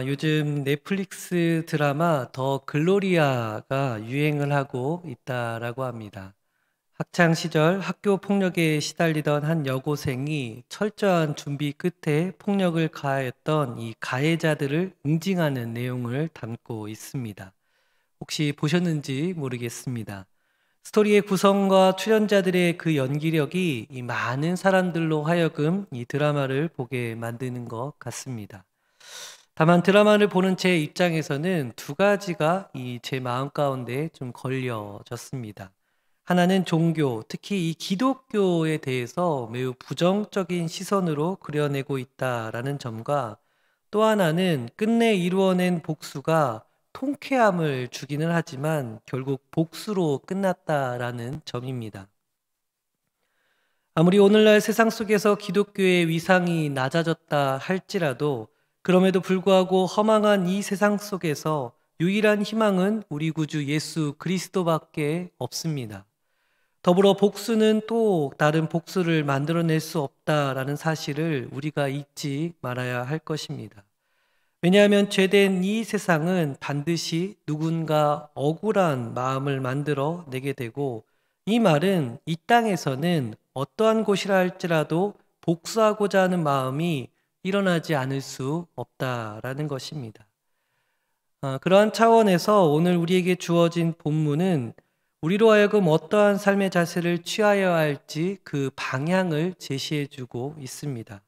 요즘 넷플릭스 드라마 더 글로리아가 유행을 하고 있다라고 합니다. 학창 시절 학교 폭력에 시달리던 한 여고생이 철저한 준비 끝에 폭력을 가했던 이 가해자들을 응징하는 내용을 담고 있습니다. 혹시 보셨는지 모르겠습니다. 스토리의 구성과 출연자들의 그 연기력이 이 많은 사람들로 하여금 이 드라마를 보게 만드는 것 같습니다. 다만 드라마를 보는 제 입장에서는 두 가지가 이 제 마음 가운데 좀 걸려졌습니다. 하나는 종교, 특히 이 기독교에 대해서 매우 부정적인 시선으로 그려내고 있다라는 점과 또 하나는 끝내 이루어낸 복수가 통쾌함을 주기는 하지만 결국 복수로 끝났다라는 점입니다. 아무리 오늘날 세상 속에서 기독교의 위상이 낮아졌다 할지라도 그럼에도 불구하고 허망한 이 세상 속에서 유일한 희망은 우리 구주 예수 그리스도밖에 없습니다. 더불어 복수는 또 다른 복수를 만들어낼 수 없다라는 사실을 우리가 잊지 말아야 할 것입니다. 왜냐하면 죄된 이 세상은 반드시 누군가 억울한 마음을 만들어 내게 되고 이 말은 이 땅에서는 어떠한 곳이라 할지라도 복수하고자 하는 마음이 일어나지 않을 수 없다라는 것입니다. 그러한 차원에서 오늘 우리에게 주어진 본문은 우리로 하여금 어떠한 삶의 자세를 취하여야 할지 그 방향을 제시해 주고 있습니다.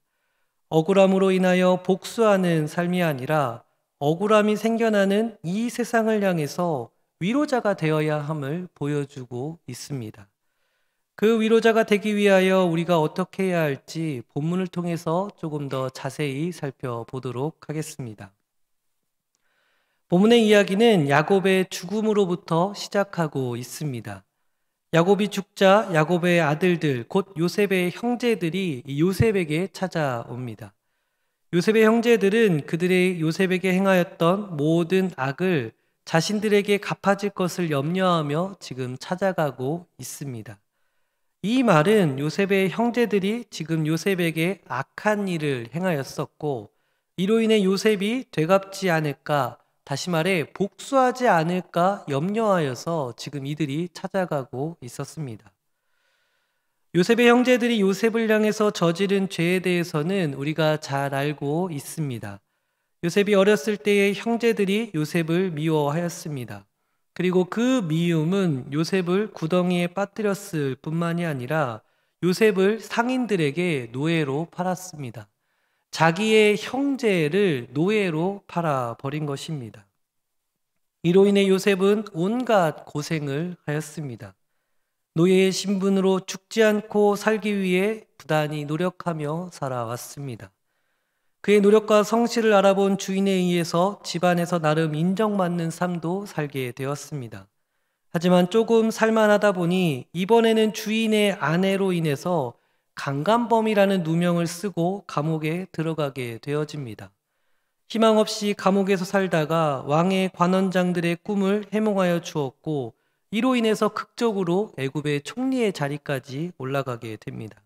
억울함으로 인하여 복수하는 삶이 아니라 억울함이 생겨나는 이 세상을 향해서 위로자가 되어야 함을 보여주고 있습니다. 그 위로자가 되기 위하여 우리가 어떻게 해야 할지 본문을 통해서 조금 더 자세히 살펴보도록 하겠습니다. 본문의 이야기는 야곱의 죽음으로부터 시작하고 있습니다. 야곱이 죽자 야곱의 아들들 곧 요셉의 형제들이 요셉에게 찾아옵니다. 요셉의 형제들은 그들의 요셉에게 행하였던 모든 악을 자신들에게 갚아질 것을 염려하며 지금 찾아가고 있습니다. 이 말은 요셉의 형제들이 지금 요셉에게 악한 일을 행하였었고 이로 인해 요셉이 되갚지 않을까, 다시 말해 복수하지 않을까 염려하여서 지금 이들이 찾아가고 있었습니다. 요셉의 형제들이 요셉을 향해서 저지른 죄에 대해서는 우리가 잘 알고 있습니다. 요셉이 어렸을 때의 형제들이 요셉을 미워하였습니다. 그리고 그 미움은 요셉을 구덩이에 빠뜨렸을 뿐만이 아니라 요셉을 상인들에게 노예로 팔았습니다. 자기의 형제를 노예로 팔아버린 것입니다. 이로 인해 요셉은 온갖 고생을 하였습니다. 노예의 신분으로 죽지 않고 살기 위해 부단히 노력하며 살아왔습니다. 그의 노력과 성실을 알아본 주인에 의해서 집안에서 나름 인정받는 삶도 살게 되었습니다. 하지만 조금 살만하다 보니 이번에는 주인의 아내로 인해서 강간범이라는 누명을 쓰고 감옥에 들어가게 되어집니다. 희망 없이 감옥에서 살다가 왕의 관원장들의 꿈을 해몽하여 주었고 이로 인해서 극적으로 애굽의 총리의 자리까지 올라가게 됩니다.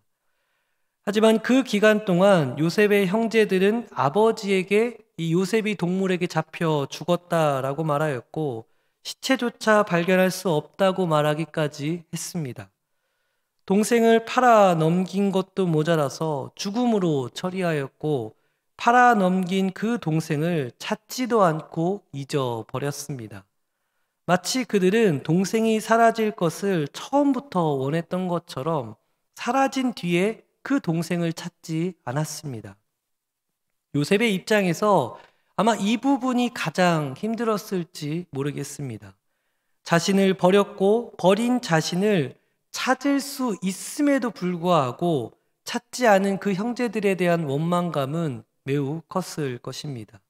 하지만 그 기간 동안 요셉의 형제들은 아버지에게 이 요셉이 동물에게 잡혀 죽었다라고 말하였고 시체조차 발견할 수 없다고 말하기까지 했습니다. 동생을 팔아 넘긴 것도 모자라서 죽음으로 처리하였고 팔아 넘긴 그 동생을 찾지도 않고 잊어버렸습니다. 마치 그들은 동생이 사라질 것을 처음부터 원했던 것처럼 사라진 뒤에 그 동생을 찾지 않았습니다. 요셉의 입장에서 아마 이 부분이 가장 힘들었을지 모르겠습니다. 자신을 버렸고 버린 자신을 찾을 수 있음에도 불구하고 찾지 않은 그 형제들에 대한 원망감은 매우 컸을 것입니다.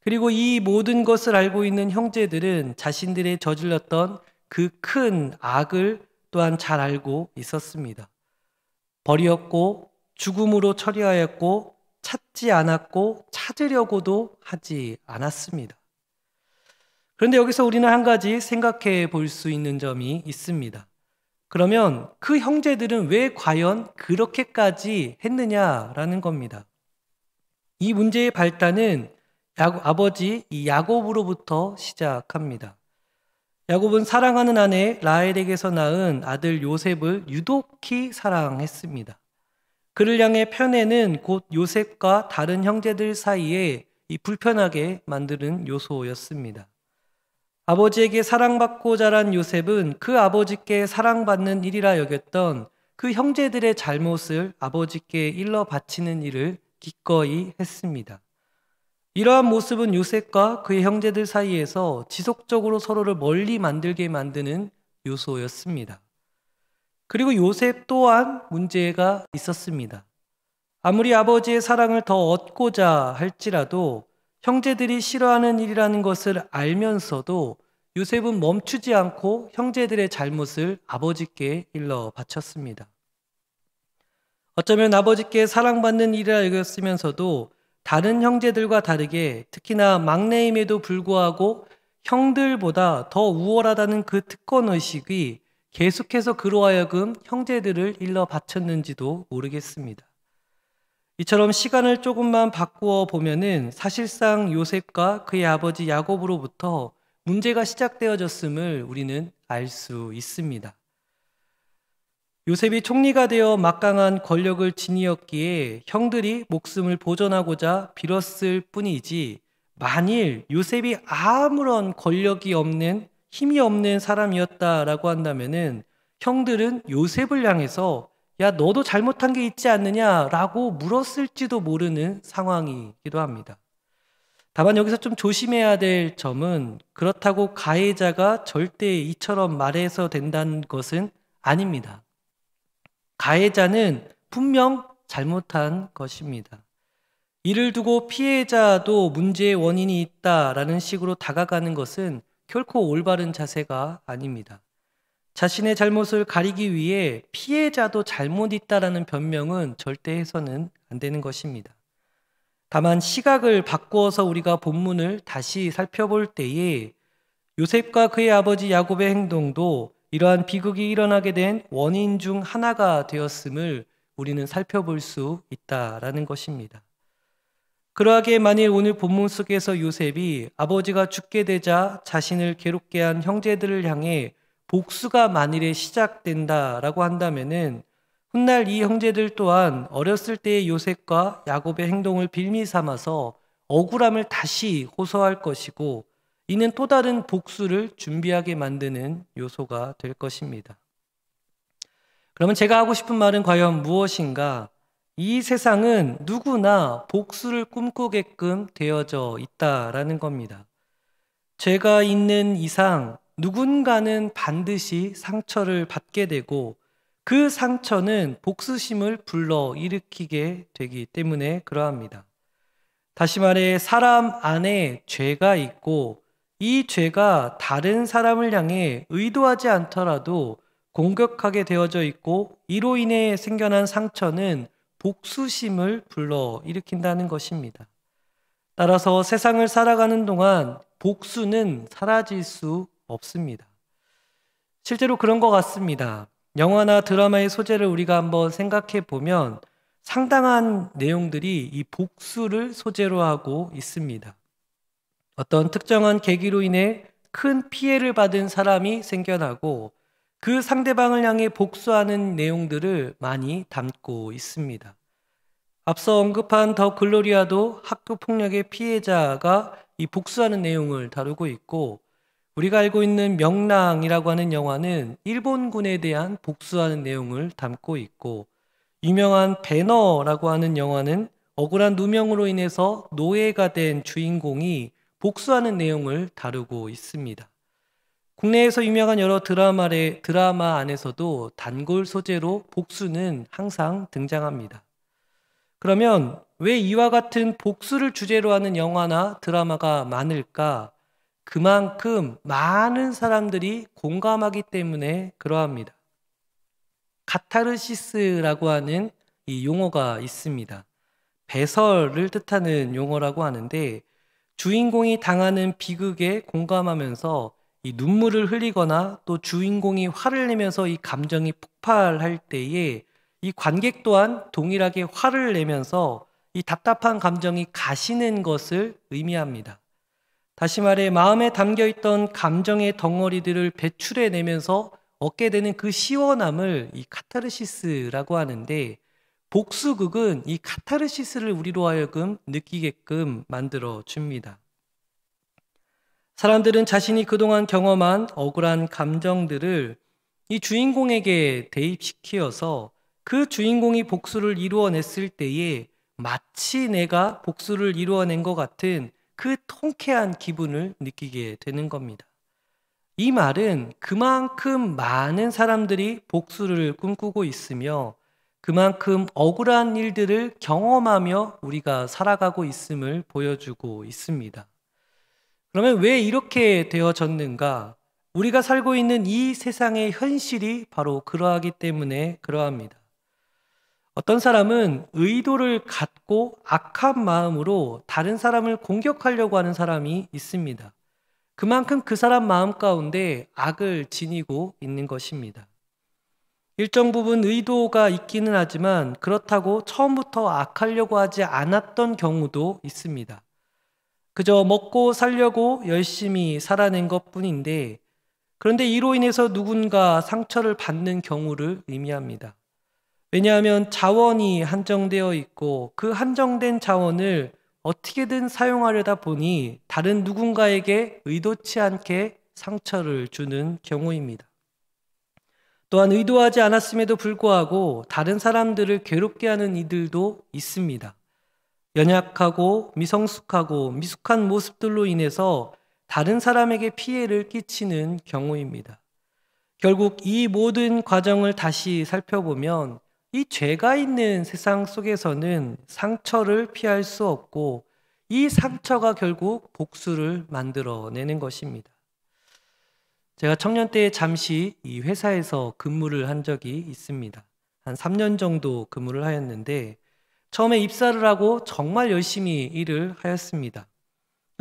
그리고 이 모든 것을 알고 있는 형제들은 자신들의 저질렀던 그 큰 악을 또한 잘 알고 있었습니다. 버렸고 죽음으로 처리하였고 찾지 않았고 찾으려고도 하지 않았습니다. 그런데 여기서 우리는 한 가지 생각해 볼 수 있는 점이 있습니다. 그러면 그 형제들은 왜 과연 그렇게까지 했느냐라는 겁니다. 이 문제의 발단은 아버지 이 야곱으로부터 시작합니다. 야곱은 사랑하는 아내 라헬에게서 낳은 아들 요셉을 유독히 사랑했습니다. 그를 향해 편애는 곧 요셉과 다른 형제들 사이에 이 불편하게 만드는 요소였습니다. 아버지에게 사랑받고 자란 요셉은 그 아버지께 사랑받는 일이라 여겼던 그 형제들의 잘못을 아버지께 일러 바치는 일을 기꺼이 했습니다. 이러한 모습은 요셉과 그의 형제들 사이에서 지속적으로 서로를 멀리 만들게 만드는 요소였습니다. 그리고 요셉 또한 문제가 있었습니다. 아무리 아버지의 사랑을 더 얻고자 할지라도 형제들이 싫어하는 일이라는 것을 알면서도 요셉은 멈추지 않고 형제들의 잘못을 아버지께 일러 바쳤습니다. 어쩌면 아버지께 사랑받는 일이라 여겼으면서도 다른 형제들과 다르게 특히나 막내임에도 불구하고 형들보다 더 우월하다는 그 특권의식이 계속해서 그로 하여금 형제들을 일러 바쳤는지도 모르겠습니다. 이처럼 시간을 조금만 바꾸어 보면은 사실상 요셉과 그의 아버지 야곱으로부터 문제가 시작되어졌음을 우리는 알 수 있습니다. 요셉이 총리가 되어 막강한 권력을 지니었기에 형들이 목숨을 보존하고자 빌었을 뿐이지, 만일 요셉이 아무런 권력이 없는 힘이 없는 사람이었다라고 한다면은 형들은 요셉을 향해서 야, 너도 잘못한 게 있지 않느냐라고 물었을지도 모르는 상황이기도 합니다. 다만 여기서 좀 조심해야 될 점은 그렇다고 가해자가 절대 이처럼 말해서 된다는 것은 아닙니다. 가해자는 분명 잘못한 것입니다. 이를 두고 피해자도 문제의 원인이 있다라는 식으로 다가가는 것은 결코 올바른 자세가 아닙니다. 자신의 잘못을 가리기 위해 피해자도 잘못 있다라는 변명은 절대 해서는 안 되는 것입니다. 다만 시각을 바꾸어서 우리가 본문을 다시 살펴볼 때에 요셉과 그의 아버지 야곱의 행동도 이러한 비극이 일어나게 된 원인 중 하나가 되었음을 우리는 살펴볼 수 있다라는 것입니다. 그러하기에 만일 오늘 본문 속에서 요셉이 아버지가 죽게 되자 자신을 괴롭게 한 형제들을 향해 복수가 만일에 시작된다라고 한다면은 훗날 이 형제들 또한 어렸을 때의 요셉과 야곱의 행동을 빌미 삼아서 억울함을 다시 호소할 것이고, 이는 또 다른 복수를 준비하게 만드는 요소가 될 것입니다. 그러면 제가 하고 싶은 말은 과연 무엇인가? 이 세상은 누구나 복수를 꿈꾸게끔 되어져 있다라는 겁니다. 죄가 있는 이상 누군가는 반드시 상처를 받게 되고 그 상처는 복수심을 불러일으키게 되기 때문에 그러합니다. 다시 말해 사람 안에 죄가 있고 이 죄가 다른 사람을 향해 의도하지 않더라도 공격하게 되어져 있고 이로 인해 생겨난 상처는 복수심을 불러일으킨다는 것입니다. 따라서 세상을 살아가는 동안 복수는 사라질 수 없습니다. 실제로 그런 것 같습니다. 영화나 드라마의 소재를 우리가 한번 생각해 보면 상당한 내용들이 이 복수를 소재로 하고 있습니다. 어떤 특정한 계기로 인해 큰 피해를 받은 사람이 생겨나고 그 상대방을 향해 복수하는 내용들을 많이 담고 있습니다. 앞서 언급한 더 글로리아도 학교 폭력의 피해자가 이 복수하는 내용을 다루고 있고, 우리가 알고 있는 명랑이라고 하는 영화는 일본군에 대한 복수하는 내용을 담고 있고, 유명한 배너라고 하는 영화는 억울한 누명으로 인해서 노예가 된 주인공이 복수하는 내용을 다루고 있습니다. 국내에서 유명한 여러 드라마 안에서도 단골 소재로 복수는 항상 등장합니다. 그러면 왜 이와 같은 복수를 주제로 하는 영화나 드라마가 많을까? 그만큼 많은 사람들이 공감하기 때문에 그러합니다. 카타르시스라고 하는 이 용어가 있습니다. 배설을 뜻하는 용어라고 하는데, 주인공이 당하는 비극에 공감하면서 이 눈물을 흘리거나 또 주인공이 화를 내면서 이 감정이 폭발할 때에 이 관객 또한 동일하게 화를 내면서 이 답답한 감정이 가시는 것을 의미합니다. 다시 말해 마음에 담겨있던 감정의 덩어리들을 배출해내면서 얻게 되는 그 시원함을 이 카타르시스라고 하는데, 복수극은 이 카타르시스를 우리로 하여금 느끼게끔 만들어 줍니다. 사람들은 자신이 그동안 경험한 억울한 감정들을 이 주인공에게 대입시키어서 그 주인공이 복수를 이루어냈을 때에 마치 내가 복수를 이루어낸 것 같은 그 통쾌한 기분을 느끼게 되는 겁니다. 이 말은 그만큼 많은 사람들이 복수를 꿈꾸고 있으며 그만큼 억울한 일들을 경험하며 우리가 살아가고 있음을 보여주고 있습니다. 그러면 왜 이렇게 되어졌는가? 우리가 살고 있는 이 세상의 현실이 바로 그러하기 때문에 그러합니다. 어떤 사람은 의도를 갖고 악한 마음으로 다른 사람을 공격하려고 하는 사람이 있습니다. 그만큼 그 사람 마음 가운데 악을 지니고 있는 것입니다. 일정 부분 의도가 있기는 하지만 그렇다고 처음부터 악하려고 하지 않았던 경우도 있습니다. 그저 먹고 살려고 열심히 살아낸 것뿐인데, 그런데 이로 인해서 누군가 상처를 받는 경우를 의미합니다. 왜냐하면 자원이 한정되어 있고 그 한정된 자원을 어떻게든 사용하려다 보니 다른 누군가에게 의도치 않게 상처를 주는 경우입니다. 또한 의도하지 않았음에도 불구하고 다른 사람들을 괴롭게 하는 이들도 있습니다. 연약하고 미성숙하고 미숙한 모습들로 인해서 다른 사람에게 피해를 끼치는 경우입니다. 결국 이 모든 과정을 다시 살펴보면 이 죄가 있는 세상 속에서는 상처를 피할 수 없고 이 상처가 결국 복수를 만들어내는 것입니다. 제가 청년 때 잠시 이 회사에서 근무를 한 적이 있습니다. 한 3년 정도 근무를 하였는데 처음에 입사를 하고 정말 열심히 일을 하였습니다.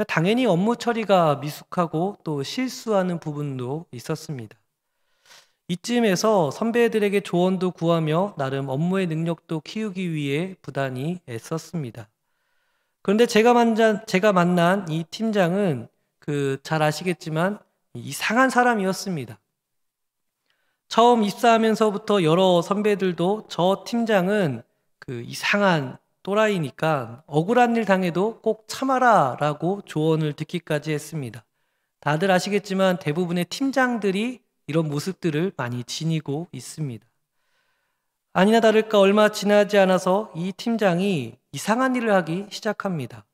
당연히 업무 처리가 미숙하고 또 실수하는 부분도 있었습니다. 이쯤에서 선배들에게 조언도 구하며 나름 업무의 능력도 키우기 위해 부단히 애썼습니다. 그런데 제가 만난 이 팀장은 잘 아시겠지만 이상한 사람이었습니다. 처음 입사하면서부터 여러 선배들도 저 팀장은 이상한 또라이니까 억울한 일 당해도 꼭 참아라 라고 조언을 듣기까지 했습니다. 다들 아시겠지만 대부분의 팀장들이 이런 모습들을 많이 지니고 있습니다. 아니나 다를까 얼마 지나지 않아서 이 팀장이 이상한 일을 하기 시작합니다.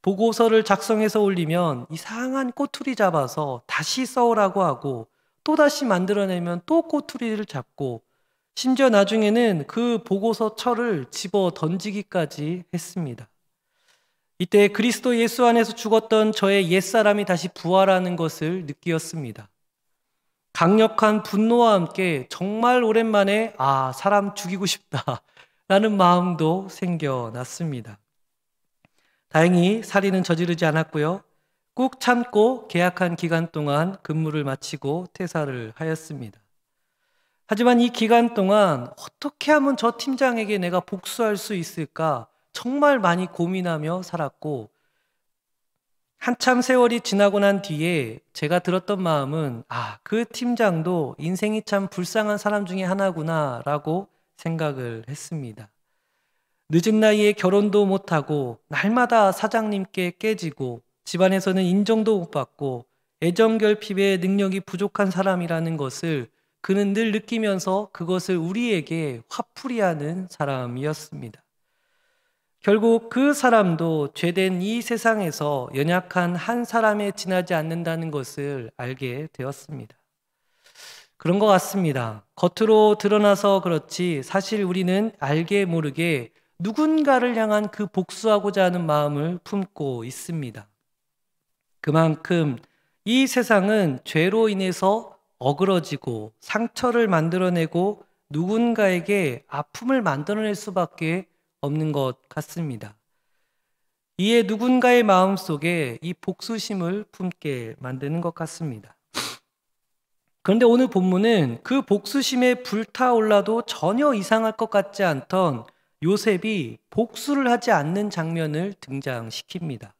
보고서를 작성해서 올리면 이상한 꼬투리 잡아서 다시 써오라고 하고 또다시 만들어내면 또 꼬투리를 잡고 심지어 나중에는 그 보고서 철을 집어 던지기까지 했습니다. 이때 그리스도 예수 안에서 죽었던 저의 옛사람이 다시 부활하는 것을 느끼었습니다. 강력한 분노와 함께 정말 오랜만에 사람 죽이고 싶다라는 마음도 생겨났습니다. 다행히 살인은 저지르지 않았고요. 꾹 참고 계약한 기간 동안 근무를 마치고 퇴사를 하였습니다. 하지만 이 기간 동안 어떻게 하면 저 팀장에게 내가 복수할 수 있을까 정말 많이 고민하며 살았고, 한참 세월이 지나고 난 뒤에 제가 들었던 마음은 그 팀장도 인생이 참 불쌍한 사람 중에 하나구나 라고 생각을 했습니다. 늦은 나이에 결혼도 못하고 날마다 사장님께 깨지고 집안에서는 인정도 못 받고 애정결핍의 능력이 부족한 사람이라는 것을 그는 늘 느끼면서 그것을 우리에게 화풀이하는 사람이었습니다. 결국 그 사람도 죄된 이 세상에서 연약한 한 사람에 지나지 않는다는 것을 알게 되었습니다. 그런 것 같습니다. 겉으로 드러나서 그렇지 사실 우리는 알게 모르게 누군가를 향한 그 복수하고자 하는 마음을 품고 있습니다. 그만큼 이 세상은 죄로 인해서 어그러지고 상처를 만들어내고 누군가에게 아픔을 만들어낼 수밖에 없는 것 같습니다. 이에 누군가의 마음속에 이 복수심을 품게 만드는 것 같습니다. 그런데 오늘 본문은 그 복수심에 불타올라도 전혀 이상할 것 같지 않던 요셉이 복수를 하지 않는 장면을 등장시킵니다.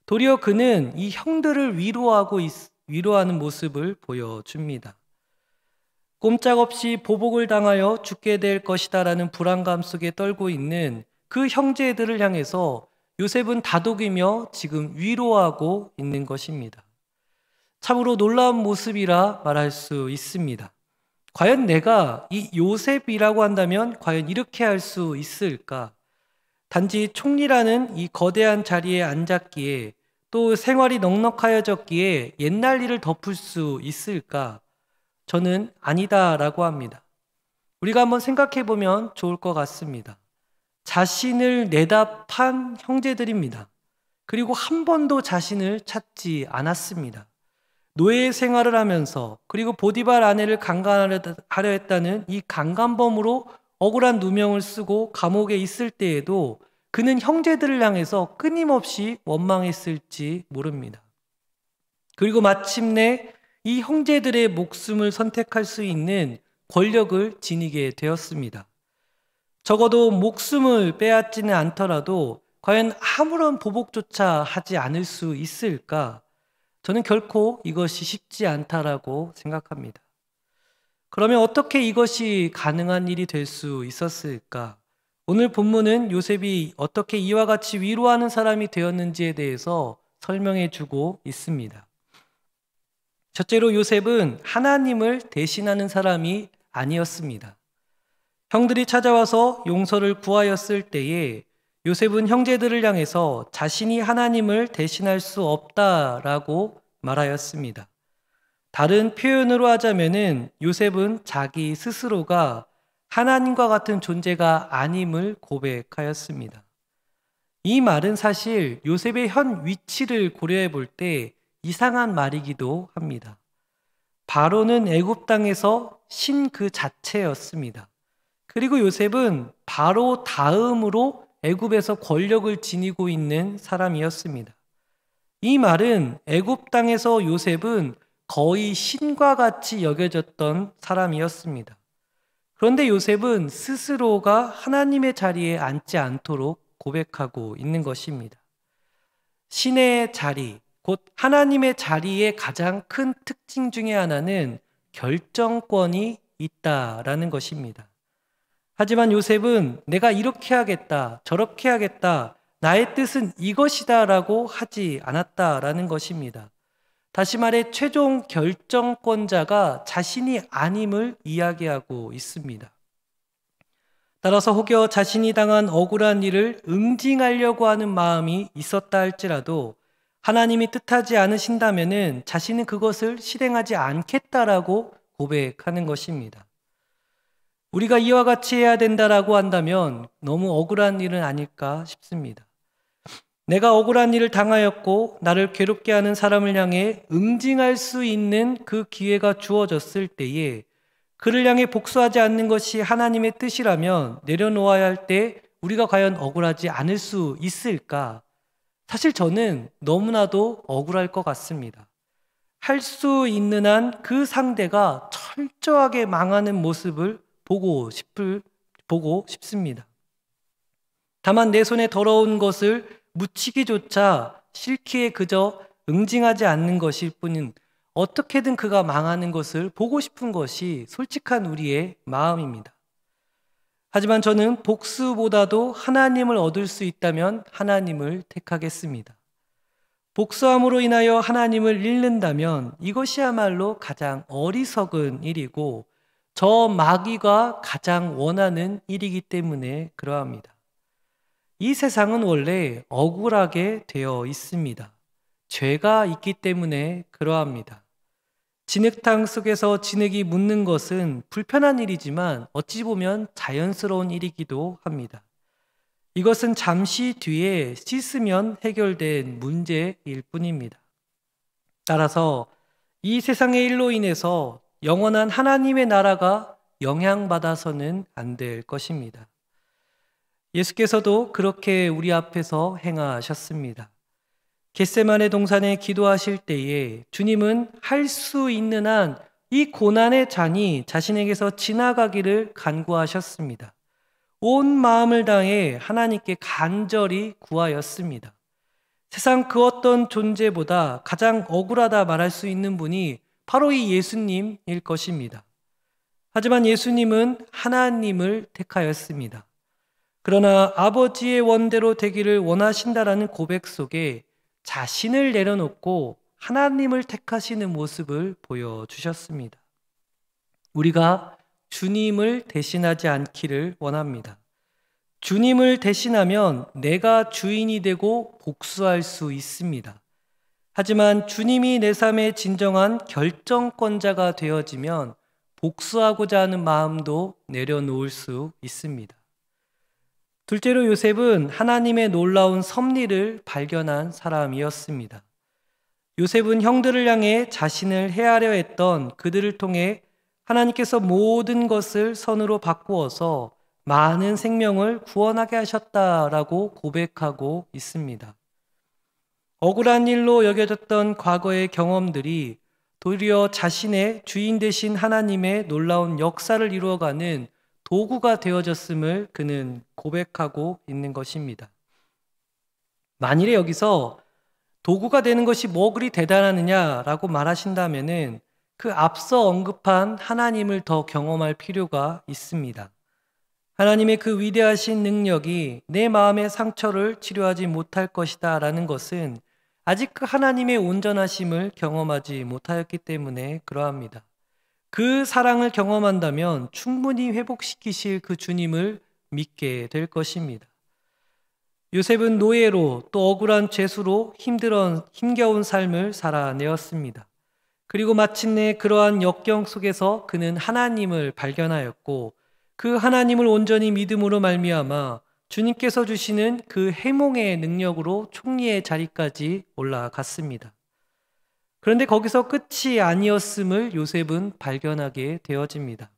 도리어 그는 이 형들을 위로하는 모습을 보여줍니다. 꼼짝없이 보복을 당하여 죽게 될 것이다라는 불안감 속에 떨고 있는 그 형제들을 향해서 요셉은 다독이며 지금 위로하고 있는 것입니다. 참으로 놀라운 모습이라 말할 수 있습니다. 과연 내가 이 요셉이라고 한다면 과연 이렇게 할 수 있을까? 단지 총리라는 이 거대한 자리에 앉았기에 또 생활이 넉넉하여졌기에 옛날 일을 덮을 수 있을까? 저는 아니다라고 합니다. 우리가 한번 생각해 보면 좋을 것 같습니다. 자신을 내다 판 형제들입니다. 그리고 한 번도 자신을 찾지 않았습니다. 노예 생활을 하면서 그리고 보디발 아내를 강간하려 했다는 이 강간범으로 억울한 누명을 쓰고 감옥에 있을 때에도 그는 형제들을 향해서 끊임없이 원망했을지 모릅니다. 그리고 마침내 이 형제들의 목숨을 선택할 수 있는 권력을 지니게 되었습니다. 적어도 목숨을 빼앗지는 않더라도 과연 아무런 보복조차 하지 않을 수 있을까? 저는 결코 이것이 쉽지 않다라고 생각합니다. 그러면 어떻게 이것이 가능한 일이 될 수 있었을까? 오늘 본문은 요셉이 어떻게 이와 같이 위로하는 사람이 되었는지에 대해서 설명해 주고 있습니다. 첫째로 요셉은 하나님을 대신하는 사람이 아니었습니다. 형들이 찾아와서 용서를 구하였을 때에 요셉은 형제들을 향해서 자신이 하나님을 대신할 수 없다라고 말하였습니다. 다른 표현으로 하자면은 요셉은 자기 스스로가 하나님과 같은 존재가 아님을 고백하였습니다. 이 말은 사실 요셉의 현 위치를 고려해 볼 때 이상한 말이기도 합니다. 바로는 애굽 땅에서 신 그 자체였습니다. 그리고 요셉은 바로 다음으로 애굽에서 권력을 지니고 있는 사람이었습니다. 이 말은 애굽 땅에서 요셉은 거의 신과 같이 여겨졌던 사람이었습니다. 그런데 요셉은 스스로가 하나님의 자리에 앉지 않도록 고백하고 있는 것입니다. 신의 자리, 곧 하나님의 자리의 가장 큰 특징 중에 하나는 결정권이 있다라는 것입니다. 하지만 요셉은 내가 이렇게 하겠다, 저렇게 하겠다, 나의 뜻은 이것이다 라고 하지 않았다라는 것입니다. 다시 말해 최종 결정권자가 자신이 아님을 이야기하고 있습니다. 따라서 혹여 자신이 당한 억울한 일을 응징하려고 하는 마음이 있었다 할지라도 하나님이 뜻하지 않으신다면은 자신은 그것을 실행하지 않겠다라고 고백하는 것입니다. 우리가 이와 같이 해야 된다라고 한다면 너무 억울한 일은 아닐까 싶습니다. 내가 억울한 일을 당하였고 나를 괴롭게 하는 사람을 향해 응징할 수 있는 그 기회가 주어졌을 때에 그를 향해 복수하지 않는 것이 하나님의 뜻이라면 내려놓아야 할 때 우리가 과연 억울하지 않을 수 있을까? 사실 저는 너무나도 억울할 것 같습니다. 할 수 있는 한 그 상대가 철저하게 망하는 모습을 보고 싶습니다. 다만 내 손에 더러운 것을 묻히기조차 싫기에 그저 응징하지 않는 것일 뿐인 어떻게든 그가 망하는 것을 보고 싶은 것이 솔직한 우리의 마음입니다. 하지만 저는 복수보다도 하나님을 얻을 수 있다면 하나님을 택하겠습니다. 복수함으로 인하여 하나님을 잃는다면 이것이야말로 가장 어리석은 일이고 저 마귀가 가장 원하는 일이기 때문에 그러합니다. 이 세상은 원래 억울하게 되어 있습니다. 죄가 있기 때문에 그러합니다. 진흙탕 속에서 진흙이 묻는 것은 불편한 일이지만 어찌 보면 자연스러운 일이기도 합니다. 이것은 잠시 뒤에 씻으면 해결된 문제일 뿐입니다. 따라서 이 세상의 일로 인해서 영원한 하나님의 나라가 영향받아서는 안 될 것입니다. 예수께서도 그렇게 우리 앞에서 행하셨습니다. 겟세마네 동산에 기도하실 때에 주님은 할 수 있는 한 이 고난의 잔이 자신에게서 지나가기를 간구하셨습니다. 온 마음을 다해 하나님께 간절히 구하였습니다. 세상 그 어떤 존재보다 가장 억울하다 말할 수 있는 분이 바로 이 예수님일 것입니다. 하지만 예수님은 하나님을 택하였습니다. 그러나 아버지의 원대로 되기를 원하신다라는 고백 속에 자신을 내려놓고 하나님을 택하시는 모습을 보여주셨습니다. 우리가 주님을 대신하지 않기를 원합니다. 주님을 대신하면 내가 주인이 되고 복수할 수 있습니다. 하지만 주님이 내 삶의 진정한 결정권자가 되어지면 복수하고자 하는 마음도 내려놓을 수 있습니다. 둘째로 요셉은 하나님의 놀라운 섭리를 발견한 사람이었습니다. 요셉은 형들을 향해 자신을 해하려 했던 그들을 통해 하나님께서 모든 것을 선으로 바꾸어서 많은 생명을 구원하게 하셨다라고 고백하고 있습니다. 억울한 일로 여겨졌던 과거의 경험들이 도리어 자신의 주인 되신 하나님의 놀라운 역사를 이루어가는 도구가 되어졌음을 그는 고백하고 있는 것입니다. 만일에 여기서 도구가 되는 것이 뭐 그리 대단하느냐라고 말하신다면은 그 앞서 언급한 하나님을 더 경험할 필요가 있습니다. 하나님의 그 위대하신 능력이 내 마음의 상처를 치료하지 못할 것이다 라는 것은 아직 그 하나님의 온전하심을 경험하지 못하였기 때문에 그러합니다. 그 사랑을 경험한다면 충분히 회복시키실 그 주님을 믿게 될 것입니다. 요셉은 노예로 또 억울한 죄수로 힘겨운 삶을 살아내었습니다. 그리고 마침내 그러한 역경 속에서 그는 하나님을 발견하였고 그 하나님을 온전히 믿음으로 말미암아 주님께서 주시는 그 해몽의 능력으로 총리의 자리까지 올라갔습니다. 그런데 거기서 끝이 아니었음을 요셉은 발견하게 되어집니다.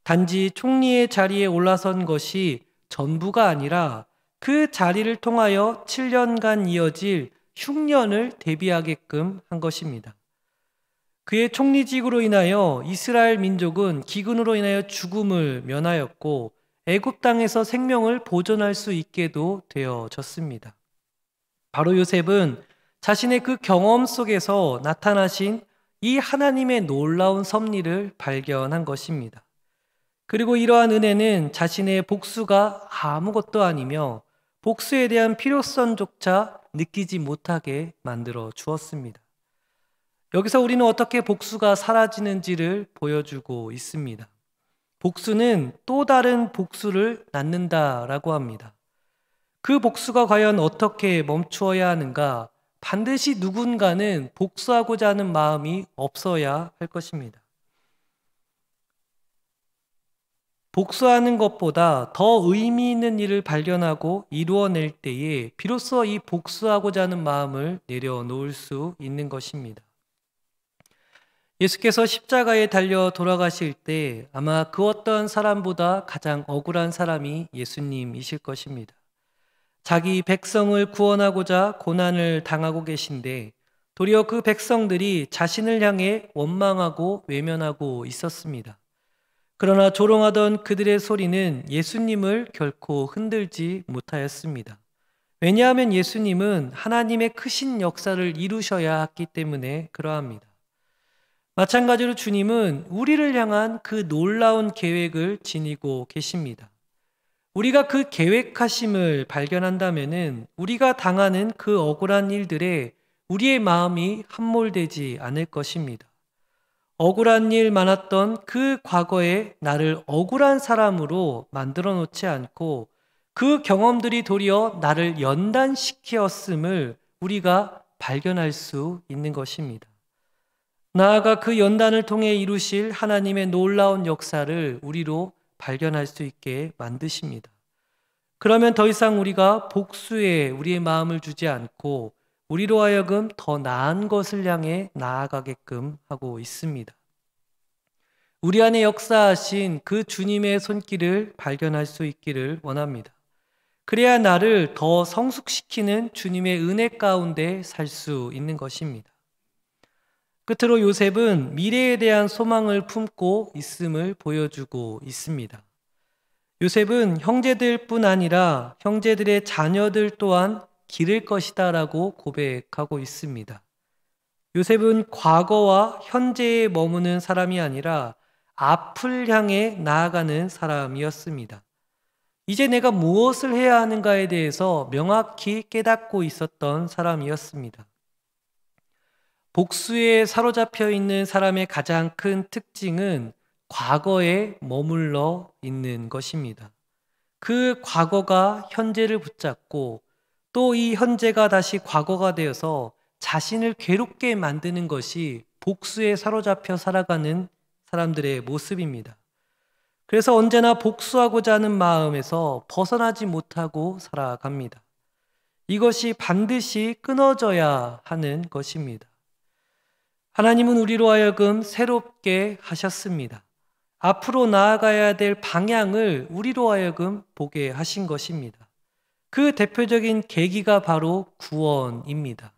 단지 총리의 자리에 올라선 것이 전부가 아니라 그 자리를 통하여 7년간 이어질 흉년을 대비하게끔 한 것입니다. 그의 총리직으로 인하여 이스라엘 민족은 기근으로 인하여 죽음을 면하였고 애굽 땅에서 생명을 보존할 수 있게도 되어졌습니다. 바로 요셉은 자신의 그 경험 속에서 나타나신 이 하나님의 놀라운 섭리를 발견한 것입니다. 그리고 이러한 은혜는 자신의 복수가 아무것도 아니며 복수에 대한 필요성조차 느끼지 못하게 만들어 주었습니다. 여기서 우리는 어떻게 복수가 사라지는지를 보여주고 있습니다. 복수는 또 다른 복수를 낳는다라고 합니다. 그 복수가 과연 어떻게 멈추어야 하는가? 반드시 누군가는 복수하고자 하는 마음이 없어야 할 것입니다. 복수하는 것보다 더 의미 있는 일을 발견하고 이루어낼 때에 비로소 이 복수하고자 하는 마음을 내려놓을 수 있는 것입니다. 예수께서 십자가에 달려 돌아가실 때 아마 그 어떤 사람보다 가장 억울한 사람이 예수님이실 것입니다. 자기 백성을 구원하고자 고난을 당하고 계신데 도리어 그 백성들이 자신을 향해 원망하고 외면하고 있었습니다. 그러나 조롱하던 그들의 소리는 예수님을 결코 흔들지 못하였습니다. 왜냐하면 예수님은 하나님의 크신 역사를 이루셔야 했기 때문에 그러합니다. 마찬가지로 주님은 우리를 향한 그 놀라운 계획을 지니고 계십니다. 우리가 그 계획하심을 발견한다면은 우리가 당하는 그 억울한 일들에 우리의 마음이 함몰되지 않을 것입니다. 억울한 일 많았던 그 과거에 나를 억울한 사람으로 만들어 놓지 않고 그 경험들이 도리어 나를 연단시켰음을 우리가 발견할 수 있는 것입니다. 나아가 그 연단을 통해 이루실 하나님의 놀라운 역사를 우리로 발견할 수 있게 만드십니다. 그러면 더 이상 우리가 복수에 우리의 마음을 주지 않고 우리로 하여금 더 나은 것을 향해 나아가게끔 하고 있습니다. 우리 안에 역사하신 그 주님의 손길을 발견할 수 있기를 원합니다. 그래야 나를 더 성숙시키는 주님의 은혜 가운데 살 수 있는 것입니다. 끝으로 요셉은 미래에 대한 소망을 품고 있음을 보여주고 있습니다. 요셉은 형제들뿐 아니라 형제들의 자녀들 또한 기를 것이다라고 고백하고 있습니다. 요셉은 과거와 현재에 머무는 사람이 아니라 앞을 향해 나아가는 사람이었습니다. 이제 내가 무엇을 해야 하는가에 대해서 명확히 깨닫고 있었던 사람이었습니다. 복수에 사로잡혀 있는 사람의 가장 큰 특징은 과거에 머물러 있는 것입니다. 그 과거가 현재를 붙잡고 또 이 현재가 다시 과거가 되어서 자신을 괴롭게 만드는 것이 복수에 사로잡혀 살아가는 사람들의 모습입니다. 그래서 언제나 복수하고자 하는 마음에서 벗어나지 못하고 살아갑니다. 이것이 반드시 끊어져야 하는 것입니다. 하나님은 우리로 하여금 새롭게 하셨습니다. 앞으로 나아가야 될 방향을 우리로 하여금 보게 하신 것입니다. 그 대표적인 계기가 바로 구원입니다.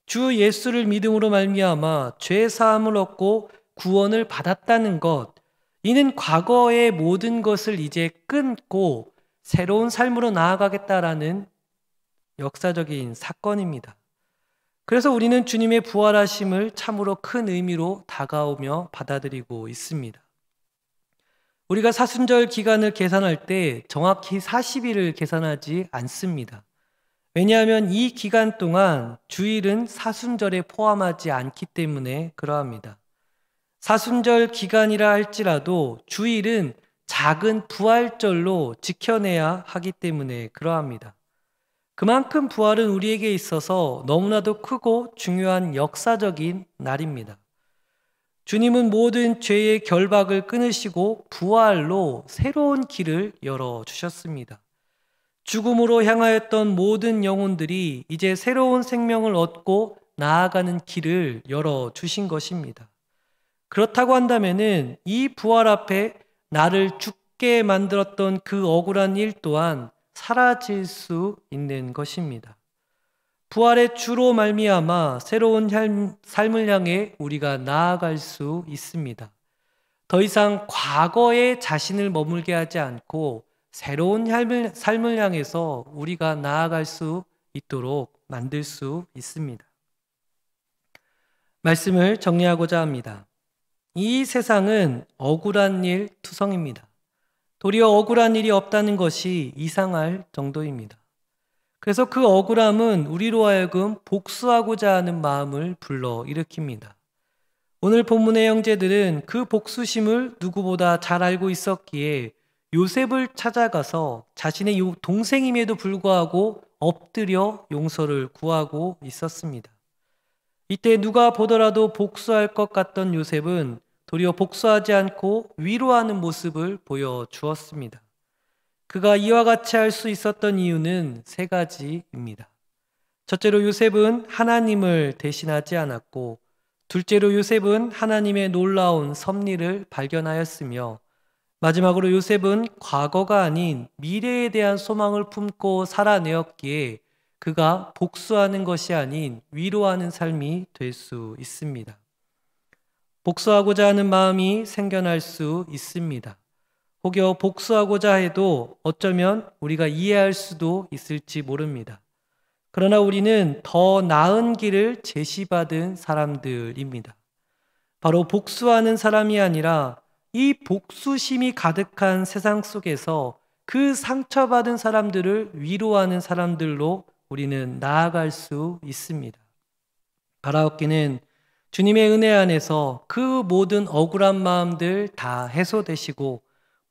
주 예수를 믿음으로 말미암아 죄 사함을 얻고 구원을 받았다는 것, 이는 과거의 모든 것을 이제 끊고 새로운 삶으로 나아가겠다라는 역사적인 사건입니다. 그래서 우리는 주님의 부활하심을 참으로 큰 의미로 다가오며 받아들이고 있습니다. 우리가 사순절 기간을 계산할 때 정확히 40일을 계산하지 않습니다. 왜냐하면 이 기간 동안 주일은 사순절에 포함하지 않기 때문에 그러합니다. 사순절 기간이라 할지라도 주일은 작은 부활절로 지켜내야 하기 때문에 그러합니다. 그만큼 부활은 우리에게 있어서 너무나도 크고 중요한 역사적인 날입니다. 주님은 모든 죄의 결박을 끊으시고 부활로 새로운 길을 열어주셨습니다. 죽음으로 향하였던 모든 영혼들이 이제 새로운 생명을 얻고 나아가는 길을 열어주신 것입니다. 그렇다고 한다면은 이 부활 앞에 나를 죽게 만들었던 그 억울한 일 또한 사라질 수 있는 것입니다. 부활의 주로 말미암아 새로운 삶을 향해 우리가 나아갈 수 있습니다. 더 이상 과거에 자신을 머물게 하지 않고 새로운 삶을 향해서 우리가 나아갈 수 있도록 만들 수 있습니다. 말씀을 정리하고자 합니다. 이 세상은 억울한 일 투성입니다. 도리어 억울한 일이 없다는 것이 이상할 정도입니다. 그래서 그 억울함은 우리로 하여금 복수하고자 하는 마음을 불러일으킵니다. 오늘 본문의 형제들은 그 복수심을 누구보다 잘 알고 있었기에 요셉을 찾아가서 자신의 동생임에도 불구하고 엎드려 용서를 구하고 있었습니다. 이때 누가 보더라도 복수할 것 같던 요셉은 도리어 복수하지 않고 위로하는 모습을 보여주었습니다. 그가 이와 같이 할 수 있었던 이유는 세 가지입니다. 첫째로 요셉은 하나님을 대신하지 않았고, 둘째로 요셉은 하나님의 놀라운 섭리를 발견하였으며, 마지막으로 요셉은 과거가 아닌 미래에 대한 소망을 품고 살아내었기에 그가 복수하는 것이 아닌 위로하는 삶이 될 수 있습니다. 복수하고자 하는 마음이 생겨날 수 있습니다. 혹여 복수하고자 해도 어쩌면 우리가 이해할 수도 있을지 모릅니다. 그러나 우리는 더 나은 길을 제시받은 사람들입니다. 바로 복수하는 사람이 아니라 이 복수심이 가득한 세상 속에서 그 상처받은 사람들을 위로하는 사람들로 우리는 나아갈 수 있습니다. 바라옵기는 주님의 은혜 안에서 그 모든 억울한 마음들 다 해소되시고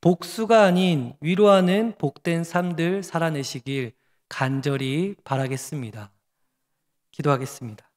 복수가 아닌 위로하는 복된 삶들 살아내시길 간절히 바라겠습니다. 기도하겠습니다.